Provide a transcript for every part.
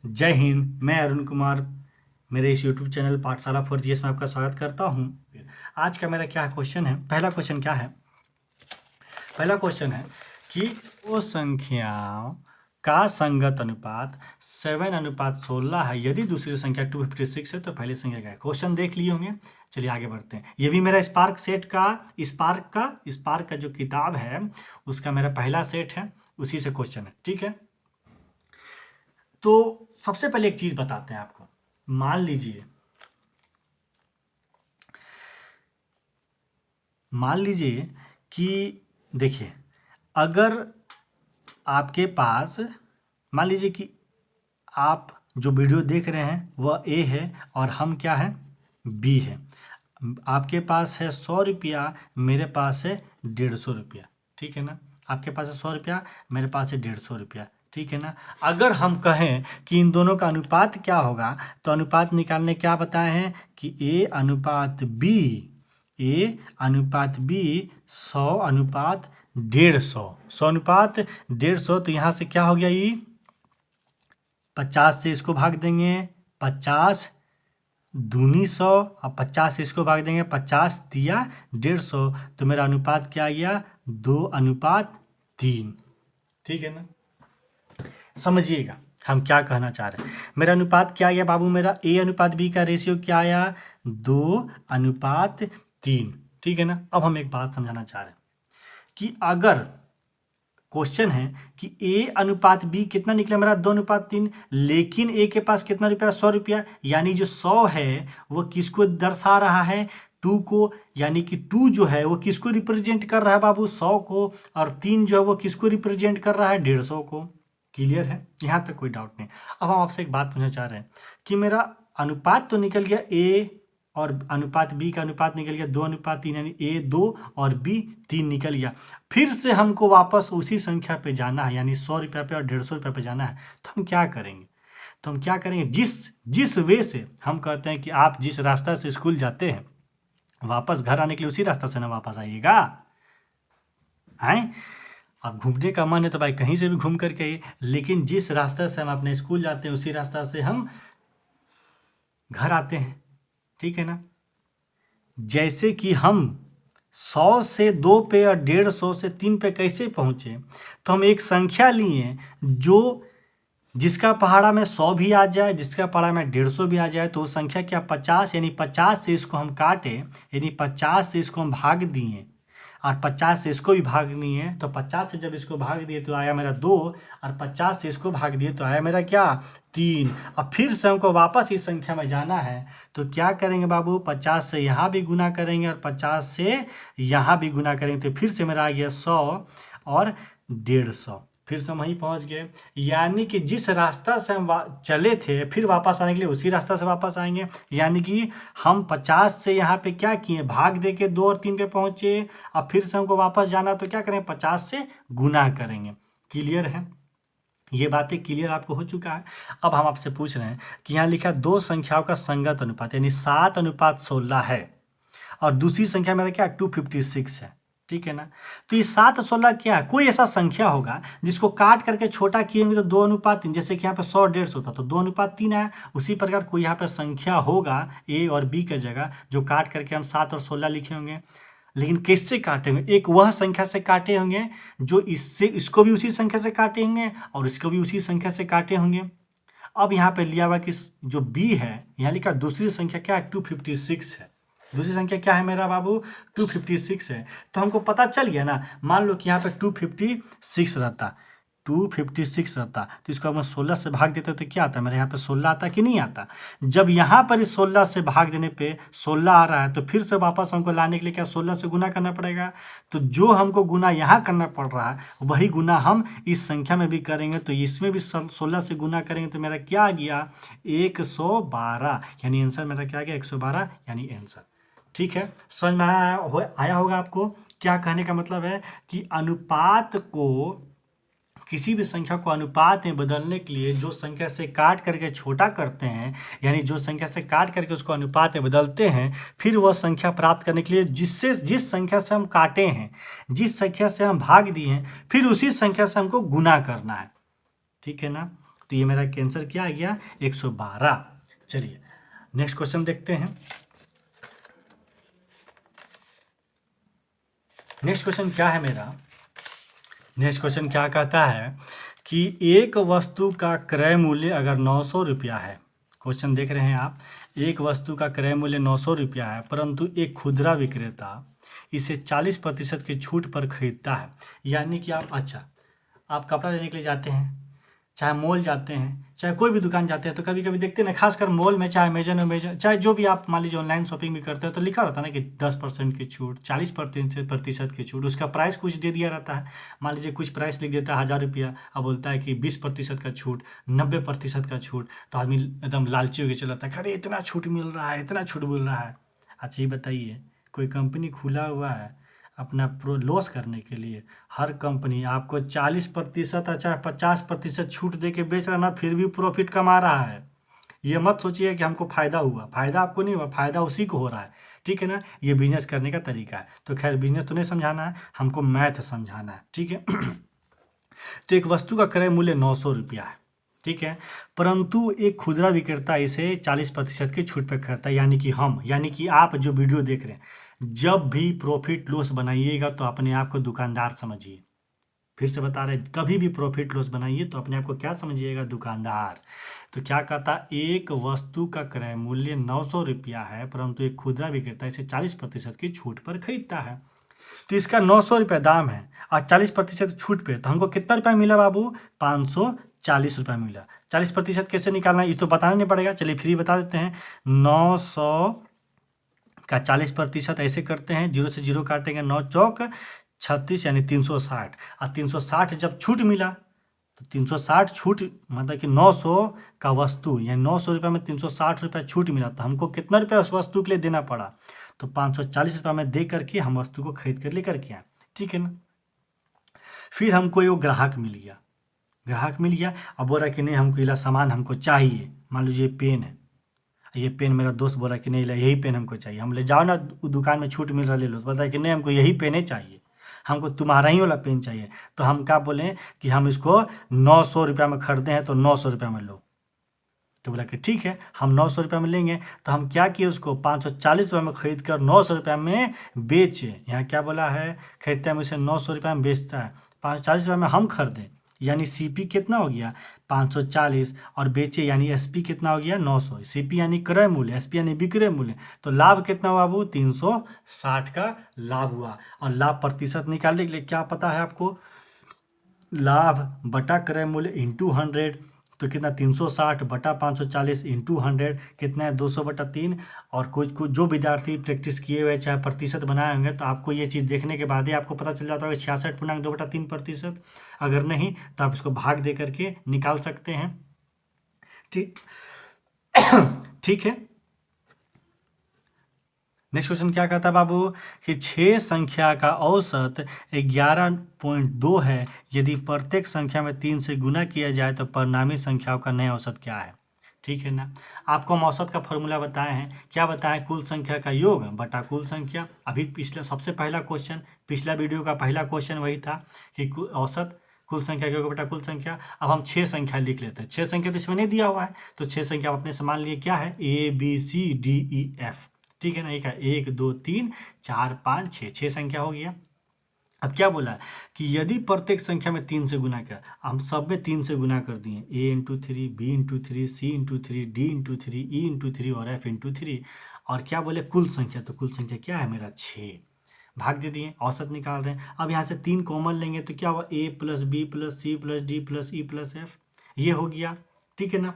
जय हिंद। मैं अरुण कुमार मेरे इस यूट्यूब चैनल पाठशाला फॉर जीएस में आपका स्वागत करता हूं। आज का मेरा क्या क्वेश्चन है, पहला क्वेश्चन क्या है? पहला क्वेश्चन है कि वो संख्याओं का संगत अनुपात 7:16 है यदि दूसरी संख्या 256 है तो पहली संख्या क्या है। क्वेश्चन देख लिए होंगे, चलिए आगे बढ़ते हैं। ये भी मेरा स्पार्क सेट का स्पार्क का जो किताब है उसका मेरा पहला सेट है, उसी से क्वेश्चन है। ठीक है, तो सबसे पहले एक चीज बताते हैं आपको। मान लीजिए कि देखिए, अगर आपके पास मान लीजिए कि आप जो वीडियो देख रहे हैं वह ए है और हम क्या है, बी है। आपके पास है 100 रुपया, मेरे पास है 150 रुपया। ठीक है ना, आपके पास है 100 रुपया, मेरे पास है 150 रुपया। ठीक है ना। अगर हम कहें कि इन दोनों का अनुपात क्या होगा, तो अनुपात निकालने क्या बताए हैं कि ए अनुपात बी 100 अनुपात 150। 100 अनुपात 150, तो यहाँ से क्या हो गया, ये 50 से इसको भाग देंगे, 50 दूनी 100, और 50 से इसको भाग देंगे, 50 दिया 150, तो मेरा अनुपात क्या आ गया, 2:3। ठीक है ना। समझिएगा हम क्या कहना चाह रहे हैं। मेरा अनुपात क्या आया बाबू, मेरा ए अनुपात बी का रेशियो क्या आया, 2:3। ठीक है ना। अब हम एक बात समझाना चाह रहे हैं कि अगर क्वेश्चन है कि ए अनुपात बी कितना निकला, मेरा 2:3, लेकिन ए के पास कितना रुपया, 100 रुपया। यानी जो 100 है वो किसको दर्शा रहा है, 2 को। यानी कि 2 जो है वो किसको रिप्रेजेंट कर रहा है बाबू, 100 को। और 3 जो है वो किसको रिप्रेजेंट कर रहा है, 150 को। क्लियर है, यहाँ तक कोई डाउट नहीं। अब हम आपसे एक बात पूछना चाह रहे हैं कि मेरा अनुपात तो निकल गया ए और अनुपात बी का अनुपात निकल गया 2:3, यानी ए 2 और बी 3 निकल गया। फिर से हमको वापस उसी संख्या पे जाना है, यानी 100 रुपया पे और 150 रुपये पे जाना है। तो हम क्या करेंगे, जिस वे से हम कहते हैं कि आप जिस रास्ता से स्कूल जाते हैं, वापस घर आने के लिए उसी रास्ता से ना वापस आइएगा। हैं, अब घूमने का मन है तो भाई कहीं से भी घूम करके आइए, लेकिन जिस रास्ते से हम अपने स्कूल जाते हैं उसी रास्ता से हम घर आते हैं। ठीक है ना। जैसे कि हम 100 से 2 पे और 150 से 3 पे कैसे पहुँचे, तो हम एक संख्या लिए जो जिसका पहाड़ा में 100 भी आ जाए, जिसका पहाड़ा में 150 भी आ जाए, तो वो संख्या क्या 50, यानी 50 से इसको हम काटे, यानी 50 से इसको हम भाग दिए और 50 से इसको भी भागनी है, तो 50 से जब इसको भाग दिए तो आया मेरा 2, और 50 से इसको भाग दिए तो आया मेरा क्या, 3। अब फिर से हमको वापस इस संख्या में जाना है, तो क्या करेंगे बाबू, 50 से यहाँ भी गुना करेंगे और 50 से यहाँ भी गुना करेंगे, तो फिर से मेरा आ गया 100 और 150। फिर से हम वहीं पहुँच गए। यानी कि जिस रास्ता से हम चले थे, फिर वापस आने के लिए उसी रास्ता से वापस आएंगे। यानी कि हम 50 से यहाँ पे क्या किए, भाग दे के 2 और 3 पे पहुँचे। अब फिर से हमको वापस जाना, तो क्या करें, 50 से गुना करेंगे। क्लियर है, ये बातें क्लियर आपको हो चुका है। अब हम आपसे पूछ रहे हैं कि यहाँ लिखा दो संख्याओं का संगत अनुपात, यानी 7:16 है, और दूसरी संख्या मेरा क्या 256 है। ठीक है ना। तो ये 7:16 क्या है, कोई ऐसा संख्या होगा जिसको काट करके छोटा किए होंगे तो 2:3, जैसे कि यहाँ पे 100 150 होता तो 2:3 आया। उसी प्रकार कोई यहाँ पे संख्या होगा ए और बी की जगह, जो काट करके हम 7 और 16 लिखे होंगे। लेकिन किससे काटे होंगे, एक वह संख्या से काटे होंगे जो इसको भी उसी संख्या से काटे होंगे और इसको भी उसी संख्या से काटे होंगे। अब यहाँ पे लिया हुआ कि जो बी है, यहाँ लिखा दूसरी संख्या क्या है, 256 है। दूसरी संख्या क्या है मेरा बाबू, 256 है। तो हमको पता चल गया ना। मान लो कि यहाँ पे 256 रहता, तो इसको हम 16 से भाग देते तो क्या आता, मेरे यहाँ पे 16 आता कि नहीं आता। जब यहाँ पर इस 16 से भाग देने पे 16 आ रहा है, तो फिर से वापस हमको लाने के लिए क्या 16 से गुना करना पड़ेगा। तो जो हमको गुना यहाँ करना पड़ रहा है वही गुना हम इस संख्या में भी करेंगे। तो इसमें भी 16 से गुना करेंगे तो मेरा क्या आ गया, 112, यानी आंसर मेरा क्या आ गया, 112, यानी आंसर। ठीक है, समझ में आया होगा आपको। क्या कहने का मतलब है कि अनुपात को, किसी भी संख्या को अनुपात में बदलने के लिए जो संख्या से काट करके छोटा करते हैं, यानी जो संख्या से काट करके उसको अनुपात में बदलते हैं, फिर वह संख्या प्राप्त करने के लिए जिस संख्या से हम काटे हैं, जिस संख्या से हम भाग दिए हैं, फिर उसी संख्या से हमको गुना करना है। ठीक है ना। तो ये मेरा कैंसर क्या आ गया 112। चलिए नेक्स्ट क्वेश्चन देखते हैं। नेक्स्ट क्वेश्चन क्या है मेरा, नेक्स्ट क्वेश्चन क्या कहता है कि एक वस्तु का क्रय मूल्य अगर 900 रुपया है, क्वेश्चन देख रहे हैं आप, एक वस्तु का क्रय मूल्य 900 रुपया है परंतु एक खुदरा विक्रेता इसे 40% की छूट पर खरीदता है। यानी कि आप कपड़ा लेने के लिए जाते हैं, चाहे मॉल जाते हैं, चाहे कोई भी दुकान जाते हैं, तो कभी कभी देखते हैं ना, खासकर मॉल में, चाहे अमेजन चाहे जो भी आप मान लीजिए ऑनलाइन शॉपिंग भी करते हैं, तो लिखा रहता है ना कि 10% की छूट, 40% की छूट, उसका प्राइस कुछ दे दिया रहता है। मान लीजिए कुछ प्राइस लिख देता है 1000 रुपया, अब बोलता है कि 20% का छूट, 90% का छूट, तो आदमी एकदम लालची होकर चलाता है, अरे इतना छूट मिल रहा है, इतना छूट मिल रहा है। अच्छा ये बताइए, कोई कंपनी खुला हुआ है अपना लॉस करने के लिए? हर कंपनी आपको 40% अच्छा 50% छूट दे के बेच रहा ना, फिर भी प्रॉफिट कमा रहा है। ये मत सोचिए कि हमको फ़ायदा हुआ, फ़ायदा आपको नहीं हुआ, फ़ायदा उसी को हो रहा है, ठीक है ना। ये बिजनेस करने का तरीका है। तो खैर बिजनेस तो नहीं समझाना है, हमको मैथ समझाना है, ठीक है। तो एक वस्तु का क्रय मूल्य 900 रुपया है, ठीक है, परंतु एक खुदरा विक्रेता इसे 40% की छूट पर खरीदता है। यानी कि आप जो वीडियो देख रहे हैं, जब भी प्रॉफिट लॉस बनाइएगा तो अपने आप को दुकानदार समझिए। फिर से बता रहे, कभी भी प्रॉफिट लॉस बनाइए तो अपने आप को क्या समझिएगा? दुकानदार। तो क्या कहता, एक वस्तु का क्रय मूल्य 900 रुपया है परंतु एक खुदरा विक्रेता इसे 40% की छूट पर खरीदता है। तो इसका 900 रुपये दाम है और 40% छूट पे, तो हमको कितना रुपया मिला बाबू? 540 रुपया मिला। 40% कैसे निकालना है ये तो बताना नहीं पड़ेगा, चलिए फ्री बता देते हैं। 900 का 40% ऐसे करते हैं, 0 से 0 काटेंगे, 9 चौक 36 यानी 360, और 360 जब छूट मिला तो 360 छूट मतलब कि 900 का वस्तु यानी 900 रुपये में 360 रुपया छूट मिला, तो हमको कितना रुपया उस वस्तु के लिए देना पड़ा? तो 540 रुपये में दे करके हम वस्तु को खरीद कर लेकर के आए, ठीक है ना। फिर हमको एक ग्राहक मिल गया, अब बोल रहा कि नहीं हमको ये सामान हमको चाहिए। मान लीजिए पेन है, ये पेन मेरा दोस्त बोला कि नहीं यही पेन हमको चाहिए। हम ले जाओ ना दुकान में छूट मिल रहा ले लो, तो बताया कि नहीं हमको यही पेन ही चाहिए, हमको तुम्हारा ही वाला पेन चाहिए। तो हम क्या बोलें कि हम इसको 900 रुपया में खरीदे हैं तो 900 रुपया में लो। तो बोला कि ठीक है हम 900 रुपया में लेंगे। तो हम क्या किए, उसको 540 रुपये में खरीद कर 900 रुपया में बेचे। यहाँ क्या बोला है, खरीदते हैं उसे 900 रुपया में बेचता है, 540 रुपये में हम खरीदें, यानी सीपी कितना हो गया 540, और बेचे यानी एसपी कितना हो गया 900। सीपी यानी क्रय मूल्य, एसपी यानी विक्रय मूल्य। तो लाभ कितना हुआ बाबू? 360 का लाभ हुआ। और लाभ प्रतिशत निकालने के लिए क्या पता है आपको? लाभ बटा क्रय मूल्य इंटू 100, तो कितना 360 बटा 540 इंटू 100 कितना है 200/3। और कुछ जो विद्यार्थी प्रैक्टिस किए हुए चाहे प्रतिशत बनाए होंगे तो आपको ये चीज़ देखने के बाद ही आपको पता चल जाता होगा 66.2/3%। अगर नहीं तो आप इसको भाग दे करके निकाल सकते हैं, ठीक ठीक है। नेक्स्ट क्वेश्चन क्या कहता है बाबू कि 6 संख्या का औसत 11.2 है, यदि प्रत्येक संख्या में 3 से गुना किया जाए तो परिणामी संख्याओं का नया औसत क्या है? ठीक है ना। आपको हम औसत का फॉर्मूला बताए हैं, क्या बताएं? कुल संख्या का योग बटा कुल संख्या। अभी पिछला सबसे पहला क्वेश्चन, पिछला वीडियो का पहला क्वेश्चन वही था कि औसत कुल संख्या का योग बटा कुल संख्या। अब हम 6 संख्या लिख लेते हैं, 6 संख्या तो इसमें नहीं दिया हुआ है, तो 6 संख्या अपने से मान लिए क्या है ABCDEF, ठीक है ना। एक है 1 2 3 4 5 6, 6 संख्या हो गया। अब क्या बोला है कि यदि प्रत्येक संख्या में 3 से गुना किया, हम सब में 3 से गुना कर दिए, A×3 B×3 C×3 D×3 E×3 और F×3। और क्या बोले कुल संख्या, तो कुल संख्या क्या है मेरा 6, भाग दे दिए, औसत निकाल रहे हैं। अब यहाँ से 3 कॉमन लेंगे तो क्या हुआ A + B + C + D + E + F, ये हो गया, ठीक है ना।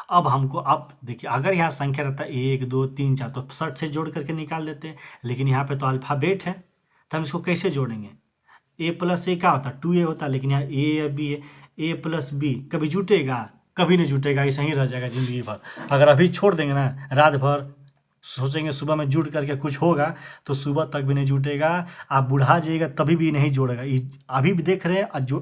अब हमको अब देखिए अगर यहाँ संख्या रहता है 1 2 3 4 तो 60 से जोड़ करके निकाल देते हैं, लेकिन यहाँ पे तो अल्फ़ाबेट है तो हम इसको कैसे जोड़ेंगे? A + A क्या होता है 2A होता है, लेकिन यहाँ A या B है, A + B कभी जुटेगा? कभी नहीं जुटेगा, ऐसा ही रह जाएगा ज़िंदगी भर। अगर अभी छोड़ देंगे ना, रात भर सोचेंगे सुबह में जुट करके कुछ होगा, तो सुबह तक भी नहीं जुटेगा। आप बुढ़ा जाइएगा तभी भी नहीं जोड़ेगा। अभी भी देख रहे हैं, जो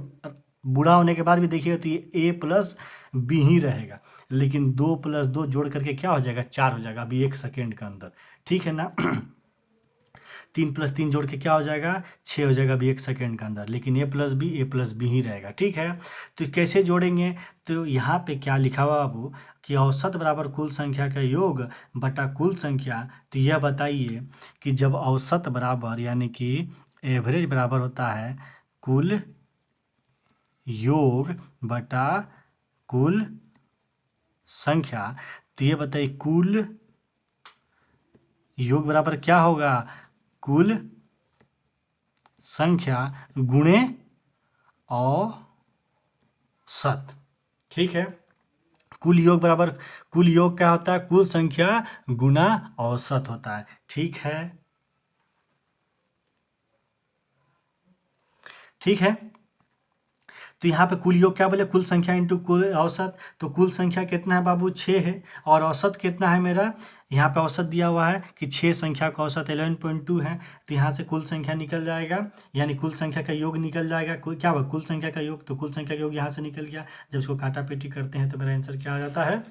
बूढ़ा होने के बाद भी देखिएगा तो ये A + B ही रहेगा, लेकिन 2 + 2 जोड़ करके क्या हो जाएगा 4 हो जाएगा अभी 1 सेकेंड के अंदर, ठीक है ना। 3 + 3 जोड़ के क्या हो जाएगा 6 हो जाएगा अभी 1 सेकेंड के अंदर, लेकिन a + b ही रहेगा। ठीक है, तो कैसे जोड़ेंगे, तो यहाँ पे क्या लिखा हुआ बाबू कि औसत बराबर कुल संख्या का योग बटा कुल संख्या। तो यह बताइए कि जब औसत बराबर यानी कि एवरेज बराबर होता है कुल योग बटा कुल संख्या, तो ये बताइए कुल योग बराबर क्या होगा, कुल संख्या गुणे औसत। ठीक है, कुल योग बराबर कुल योग क्या होता है, कुल संख्या गुना औसत होता है। ठीक है, ठीक है, तो यहाँ पे कुल योग क्या बोले, कुल संख्या इंटू कुल औसत। तो कुल संख्या कितना है बाबू 6 है, और औसत कितना है मेरा, यहाँ पे औसत दिया हुआ है कि 6 संख्या का औसत 11.2 है। तो यहाँ से कुल संख्या निकल जाएगा, यानी कुल संख्या का योग निकल जाएगा। क्या हुआ, कुल संख्या का योग, तो कुल संख्या का योग यहाँ से निकल गया। जब इसको काटा पेटी करते हैं तो मेरा आंसर क्या आ जाता है,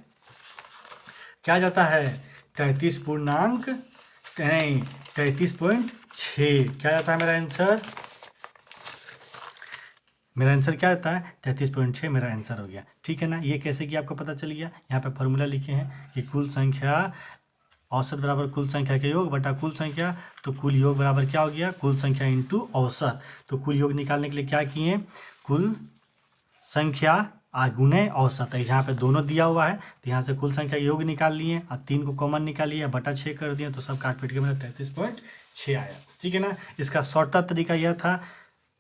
क्या आ जाता है 33.6। क्या जाता है मेरा आंसर, मेरा आंसर क्या आता है 33.6 मेरा आंसर हो गया। ठीक है ना, ये कैसे कि आपको पता चल गया। यहाँ पे फॉर्मूला लिखे हैं कि कुल संख्या औसत बराबर कुल संख्या के योग बटा कुल संख्या। तो कुल योग बराबर क्या हो गया, कुल संख्या इंटू औसत। तो कुल योग निकालने के लिए क्या किए, कुल संख्या गुणे औसत है, यहाँ पे दोनों दिया हुआ है। तो यहाँ से कुल संख्या योग निकाल लिए और 3 को कॉमन निकालिए बटा 6 कर दिए, तो सब काट पीट के मेरा 33.6 आया। ठीक है ना, इसका शॉर्टकट तरीका यह था।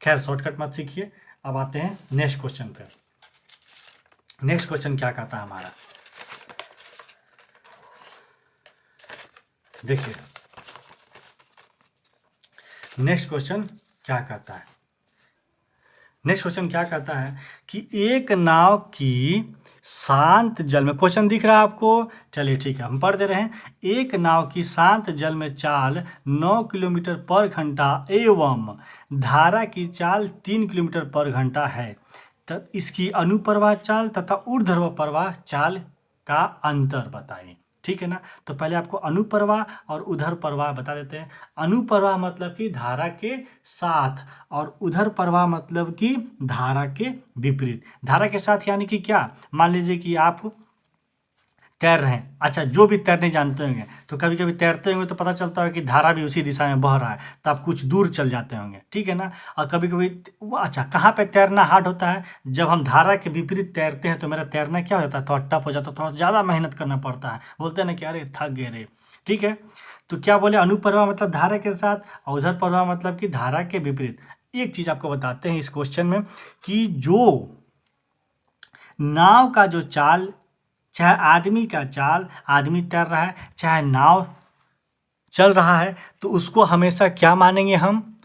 खैर शॉर्टकट मत सीखिए, अब आते हैं नेक्स्ट क्वेश्चन पे। नेक्स्ट क्वेश्चन क्या कहता है हमारा, देखिए नेक्स्ट क्वेश्चन क्या कहता है। नेक्स्ट क्वेश्चन क्या कहता है कि एक नाव की शांत जल में, क्वेश्चन दिख रहा है आपको, चलिए ठीक है हम पढ़ दे रहे हैं। एक नाव की शांत जल में चाल 9 किलोमीटर पर घंटा एवं धारा की चाल 3 किलोमीटर पर घंटा है, तब इसकी अनुप्रवाह चाल तथा ऊर्ध्व प्रवाह चाल का अंतर बताइए। ठीक है ना, तो पहले आपको अनुप्रवाह और उधर प्रवाह बता देते हैं। अनुप्रवाह मतलब कि धारा के साथ, और उधर प्रवाह मतलब कि धारा के विपरीत। धारा के साथ यानी कि क्या, मान लीजिए कि आप तैर रहे हैं, अच्छा जो भी तैरने जानते होंगे तो कभी कभी तैरते होंगे तो पता चलता है कि धारा भी उसी दिशा में बह रहा है, तो आप कुछ दूर चल जाते होंगे। ठीक है ना, और कभी कभी अच्छा कहाँ पे तैरना हार्ड होता है, जब हम धारा के विपरीत तैरते हैं तो मेरा तैरना क्या हो जाता है, थोड़ा टफ हो जाता है, थोड़ा ज़्यादा मेहनत करना पड़ता है, बोलते हैं ना कि अरे थक गए रे। ठीक है, तो क्या बोले, अनुप्रवाह मतलब धारा के साथ और उधर प्रवाह मतलब कि धारा के विपरीत। एक चीज़ आपको बताते हैं इस क्वेश्चन में कि जो नाव का जो चाल, चाहे आदमी का चाल, आदमी तैर रहा है चाहे नाव चल रहा है, तो उसको हमेशा क्या मानेंगे हम,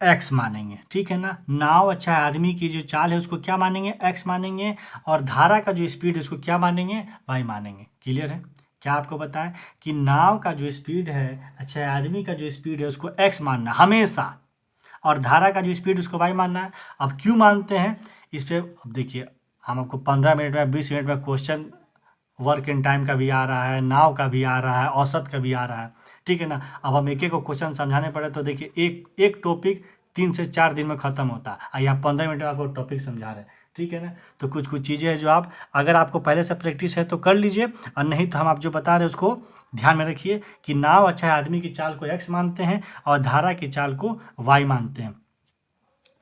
एक्स मानेंगे। ठीक है ना, नाव चाहे आदमी की जो चाल है उसको क्या मानेंगे, एक्स मानेंगे, और धारा का जो स्पीड है उसको क्या मानेंगे, वाई मानेंगे। क्लियर है, क्या आपको बताएं कि नाव का जो स्पीड है, अच्छा आदमी का जो स्पीड है उसको एक्स मानना हमेशा, और धारा का जो स्पीड उसको वाई मानना है। अब क्यों मानते हैं इस पर, अब देखिए हम आपको 15 मिनट में 20 मिनट में क्वेश्चन वर्क इन टाइम का भी आ रहा है, नाव का भी आ रहा है, औसत का भी आ रहा है। ठीक है ना, अब हम एक एक को क्वेश्चन समझाने पड़े तो देखिए एक टॉपिक 3 से 4 दिन में ख़त्म होता है, या 15 मिनट में आपको टॉपिक समझा रहे हैं। ठीक है ना, तो कुछ कुछ चीज़ें हैं जो आप, अगर आपको पहले से प्रैक्टिस है तो कर लीजिए, और नहीं तो हम आप जो बता रहे हैं उसको ध्यान में रखिए कि नाव अच्छा आदमी की चाल को एक्स मानते हैं और धारा की चाल को वाई मानते हैं।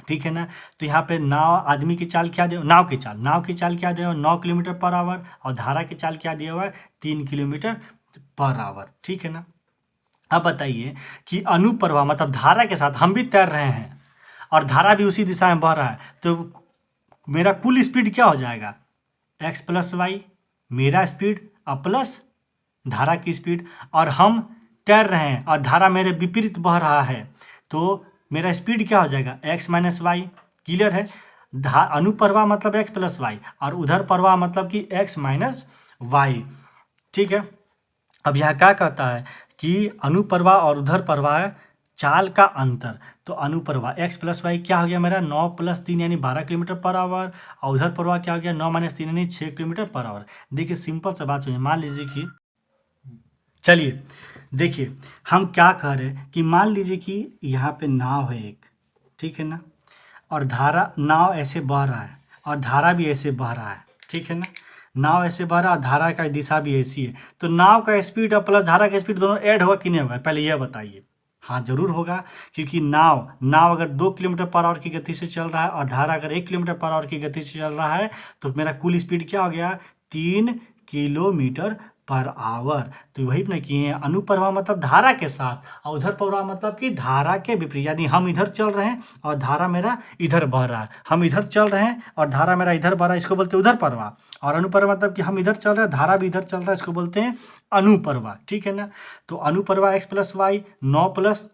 ठीक है ना, तो यहाँ पे नाव आदमी की चाल क्या दे, नाव की चाल क्या दे 9 किलोमीटर पर आवर, और धारा की चाल क्या दिया हुआ है 3 किलोमीटर पर आवर। ठीक है ना, अब बताइए कि अनुप्रवाह मतलब धारा के साथ हम भी तैर रहे हैं और धारा भी उसी दिशा में बह रहा है, तो मेरा कुल स्पीड क्या हो जाएगा, एक्स प्लस वाई, मेरा स्पीड और प्लस धारा की स्पीड, और हम तैर रहे हैं और धारा मेरे विपरीत बह रहा है, तो मेरा स्पीड क्या हो जाएगा, एक्स माइनस वाई। क्लियर है, अनुप्रवाह मतलब एक्स प्लस वाई, और उधर प्रवाह मतलब कि एक्स माइनस वाई। ठीक है, अब यहाँ क्या कहता है कि अनुप्रवाह और उधर प्रवाह चाल का अंतर, तो अनुप्रवाह एक्स प्लस वाई क्या हो गया मेरा 9 + 3 यानी 12 किलोमीटर पर आवर, और उधर प्रवाह क्या हो गया 9 - 3 यानी 6 किलोमीटर पर आवर। देखिए सिंपल सा बात सुनिए, मान लीजिए कि चलिए देखिए, हम क्या कह रहे हैं कि मान लीजिए कि यहाँ पे नाव है एक, ठीक है ना, और धारा, नाव ऐसे बह रहा है और धारा भी ऐसे बह रहा है, ठीक है ना। नाव ऐसे बह रहा है और धारा का दिशा भी ऐसी है, तो नाव का स्पीड और प्लस धारा का स्पीड दोनों ऐड होगा कि नहीं होगा, पहले यह बताइए। हाँ जरूर होगा, क्योंकि नाव नाव अगर 2 किलोमीटर पर आवर की गति से चल रहा है और धारा अगर 1 किलोमीटर पर आवर की गति से चल रहा है, तो मेरा कुल स्पीड क्या हो गया, 3 किलोमीटर पर आवर। तो वही ना किए हैं, अनुप्रवाह मतलब धारा के साथ, और उधर प्रवाह मतलब कि धारा के विपरीत, यानी हम इधर चल रहे हैं और धारा मेरा इधर बह रहा है, हम इधर चल रहे हैं और धारा मेरा इधर बह रहा है, इसको बोलते हैं उधर प्रवाह। और अनुप्रवाह मतलब कि हम इधर चल रहे हैं, धारा भी इधर चल रहा है, इसको बोलते हैं अनुप्रवाह, ठीक है ना। तो अनुप्रवाह x + y 9 +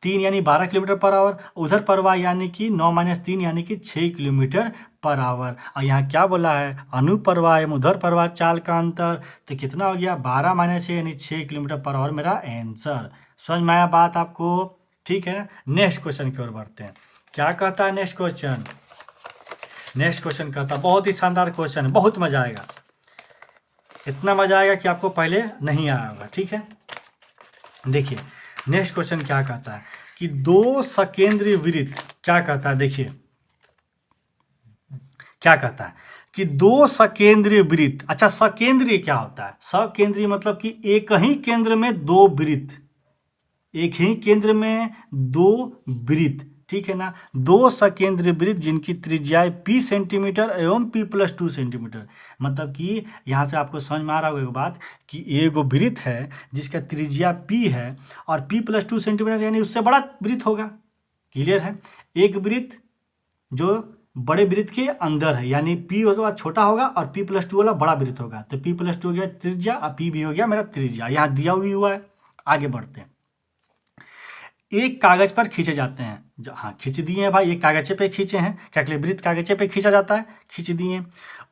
3 यानी 12 किलोमीटर पर आवर, उधर प्रवाह यानी कि 9 - 3 यानी कि 6 किलोमीटर पर आवर। और यहाँ क्या बोला है, अनुप्रवाह एवं उधर प्रवाह चाल का अंतर, तो कितना हो गया, 12 - 6 यानी 6 किलोमीटर पर आवर मेरा आंसर। समझ में आया बात आपको, ठीक है। नेक्स्ट क्वेश्चन की ओर बढ़ते हैं। क्या कहता है नेक्स्ट क्वेश्चन, नेक्स्ट क्वेश्चन कहता है, बहुत ही शानदार क्वेश्चन है, बहुत मजा आएगा, इतना मजा आएगा कि आपको पहले नहीं आया होगा, ठीक है। देखिए नेक्स्ट क्वेश्चन क्या कहता है कि 2 सकेंद्रीय वृत्त, क्या कहता है, देखिए क्या कहता है कि 2 सकेंद्रीय वृत्त। अच्छा, सकेंद्रीय क्या होता है, सकेंद्रीय मतलब कि एक ही केंद्र में 2 वृत्त, एक ही केंद्र में 2 वृत्त, ठीक है ना। 2 सकेंद्रीय वृत्त जिनकी त्रिज्याएं p सेंटीमीटर एवं p + 2 सेंटीमीटर, मतलब कि यहाँ से आपको समझ में आ रहा होगा एक बात कि एक वृत्त है जिसका त्रिज्या p है और p + 2 सेंटीमीटर यानी उससे बड़ा वृत्त होगा, क्लियर है। एक वृत्त जो बड़े वृत्त के अंदर है, यानी p वाला छोटा होगा और p + 2 वाला बड़ा वृत्त होगा, तो p + 2 हो गया त्रिज्या और p भी हो गया मेरा त्रिज्या, यहाँ दिया हुआ है। आगे बढ़ते हैं, एक कागज पर खींचे जाते हैं, हाँ खींच दिए हैं भाई, एक कागजे पे खींचे हैं, क्या के लिए, वृत्त कागजे पे खींचा जाता है, खींच दिए।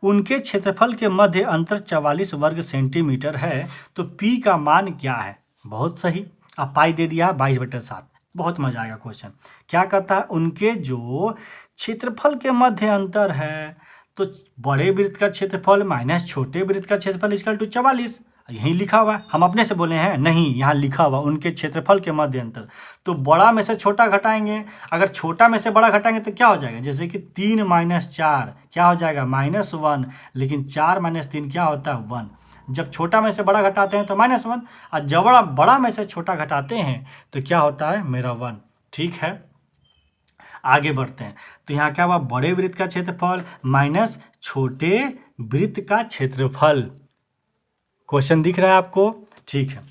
उनके क्षेत्रफल के मध्य अंतर 44 वर्ग सेंटीमीटर है, तो p का मान क्या है, बहुत सही, अब पाई दे दिया 22/7, बहुत मजा आएगा क्वेश्चन। क्या कहता है, उनके जो क्षेत्रफल के मध्य अंतर है, तो बड़े वृत्त का क्षेत्रफल माइनस छोटे वृत्त का क्षेत्रफल = 44, यहीं लिखा हुआ है, हम अपने से बोले हैं नहीं, यहाँ लिखा हुआ उनके क्षेत्रफल के मध्य अंतर। तो बड़ा में से छोटा घटाएंगे, अगर छोटा में से बड़ा घटाएंगे तो क्या हो जाएगा, जैसे कि 3 - 4 क्या हो जाएगा, -1, लेकिन 4 - 3 क्या होता है, 1। जब छोटा में से बड़ा घटाते हैं तो -1, और जब बड़ा में से छोटा घटाते हैं तो क्या होता है मेरा 1, ठीक है। आगे बढ़ते हैं, तो यहाँ क्या हुआ, बड़े वृत्त का क्षेत्रफल माइनस छोटे वृत्त का क्षेत्रफल। क्वेश्चन दिख रहा है आपको, ठीक है।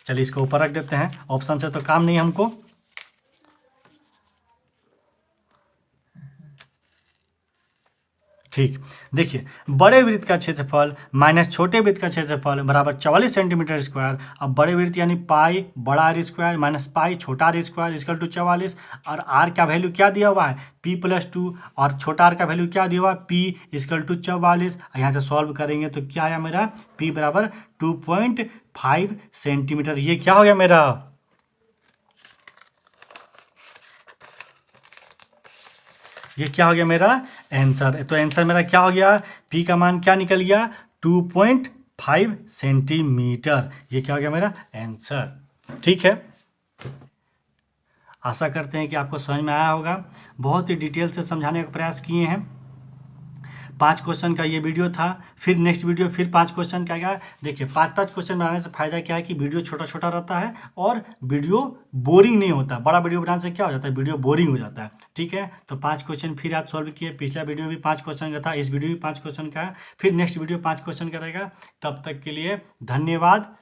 चलिए इसको ऊपर रख देते हैं, ऑप्शन से तो काम नहीं हमको। ठीक, देखिए बड़े वृत्त का क्षेत्रफल माइनस छोटे वृत्त का क्षेत्रफल बराबर 44 सेंटीमीटर स्क्वायर। अब बड़े वृत्त यानी पाई बड़ा आर स्क्वायर माइनस पाई छोटा आर स्क्वायर = 44, और आर का वैल्यू क्या दिया हुआ है, p + 2, और छोटा आर का वैल्यू क्या दिया हुआ है, p = 44। यहाँ से सॉल्व करेंगे तो क्या आया मेरा, p बराबर 2.5 सेंटीमीटर। ये क्या हो गया मेरा, ये क्या हो गया मेरा आंसर। तो आंसर मेरा क्या हो गया, p का मान क्या निकल गया, 2.5 सेंटीमीटर। ये क्या हो गया मेरा आंसर, ठीक है। आशा करते हैं कि आपको समझ में आया होगा, बहुत ही डिटेल से समझाने का प्रयास किए हैं। 5 क्वेश्चन का ये वीडियो था, फिर नेक्स्ट वीडियो फिर 5 क्वेश्चन का आएगा। देखिए 5-5 क्वेश्चन बनाने से फ़ायदा क्या है कि वीडियो छोटा छोटा रहता है और वीडियो बोरिंग नहीं होता। बड़ा वीडियो बनाने से क्या हो जाता है, वीडियो बोरिंग हो जाता है, ठीक है। तो 5 क्वेश्चन फिर आज सॉल्व किए, पिछला वीडियो भी 5 क्वेश्चन का था, इस वीडियो भी 5 क्वेश्चन का है, फिर नेक्स्ट वीडियो 5 क्वेश्चन का रहेगा। तब तक के लिए धन्यवाद।